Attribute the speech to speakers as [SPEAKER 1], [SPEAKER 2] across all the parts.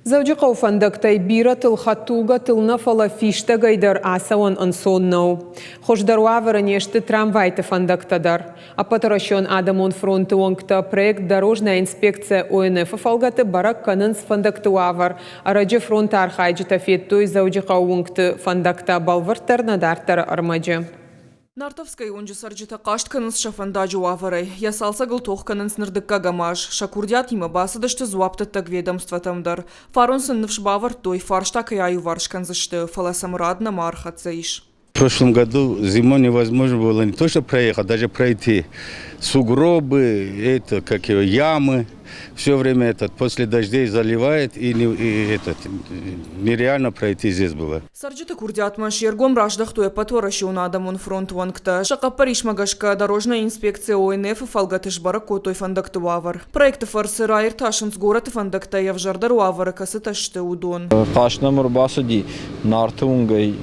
[SPEAKER 1] Zawji qawfandaqtay birat al-khattuga tilnafala fishtaгаydar asawan ansonnau. Khojdar wavaranyeshti tramvayta fandaqtadar. Apatarashon Adamon frontuonkta projekt Дорожная инспекция ОНФ фалгаты барак канынс фандакты вавар. Араджи фронт архайджита феттуй завji qawunkты фандакта балвартар надартар армаджи.
[SPEAKER 2] Нартовской онжи сарджита кашт канынс шафандаджу ваварай. Я салса гылтох канынс нырдыкка гамаш. Шакурдят има басадышты зуаптыттак ведомстватамдар. Фаронсын нывшбавар той фарштак и аю варшканзышты. Фаласамрадна мархатсаиш.
[SPEAKER 3] В прошлом году зимой невозможно было не то что проехать, даже пройти. Сугробы, ямы. Все время после дождей заливает и нереально пройти здесь было.
[SPEAKER 2] Сарджита курдятмаш ергом раждахтуя патворашиун Адамон фронтуанкта. Шакапариш магашка Дорожная инспекция ОНФ фалгатыш барако той фандакты вавар. Проекты фарсыра ирташынс город фандакта явжардар вавара касыташты удон.
[SPEAKER 4] Кашнамыр басыди нартунгай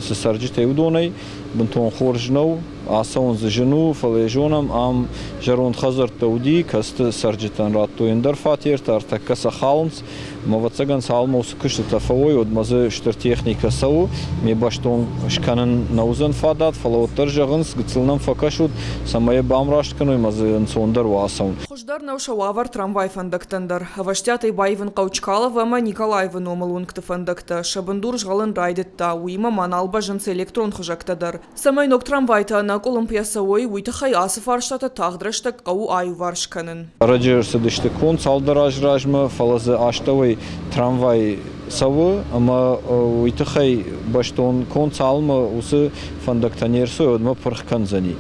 [SPEAKER 4] сарджита удонай бунтон хоржнау асаун зжну фалежонам ам жарон хазар тауди каст сарджитан раттуендар фатир тартакаса халмс мавацаган салмус кышта фавой одмазы штертехника сау ме баштон шканан наузан фадат фалоттар жагынс гцылнам факашут самая бамраштканой мазы сондар васаун.
[SPEAKER 2] Хождар наушававар трамвай фандактандар. Аваштят и байвен Каучкалова ма Николаевын омалункты фандакта. Шабандур жгалын райдетта уима маналба жынс электрон хожактадар. Самай нок трамвайта на Колумпиясауой уйтахай асыфарштата тагдраштак кау аю варшканын.
[SPEAKER 4] Раджерсы дышты кон салдараж ражма фалазы аштавай трамвай савы, ама уйтахай баштон кон салма усы фандактанерсой одма пархканзани.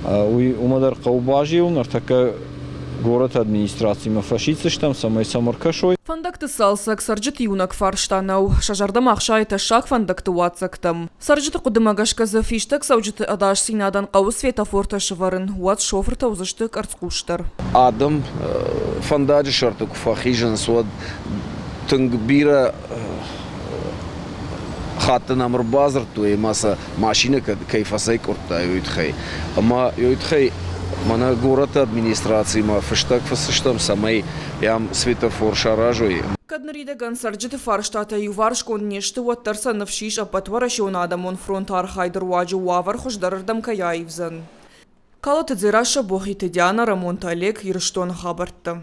[SPEAKER 4] Умадар каубажиун артака город администрации мафашицыштам самай самаркашой.
[SPEAKER 2] Фандакты салсак сарджит юнак фарштанау. Шажардам ахшайта шак фандакты уатсактам. Сарджиты кудымагашка зафиштак сауджиты адаш синадан кау светофорта шыварын. Уат шофрта узыштык арцкуштар.
[SPEAKER 5] Адам фандаджи шартык фахижан суад тынгбира хатты намыр базар туе маса машина кайфасай корта юйтхай. Ама юйтхай мана город администрации ма фыштак фасыштам самай ям светофор шаражуй.
[SPEAKER 2] Каднаридаган сарджиты фарштата юваршкон нешты уаттарса навшиш апатварашион Адамон фронт архайдар уаджу уавар хождарырдам каяевзан. Калаты дзираша бохи Тедяна Рамонт Олег Ирштон хабартта.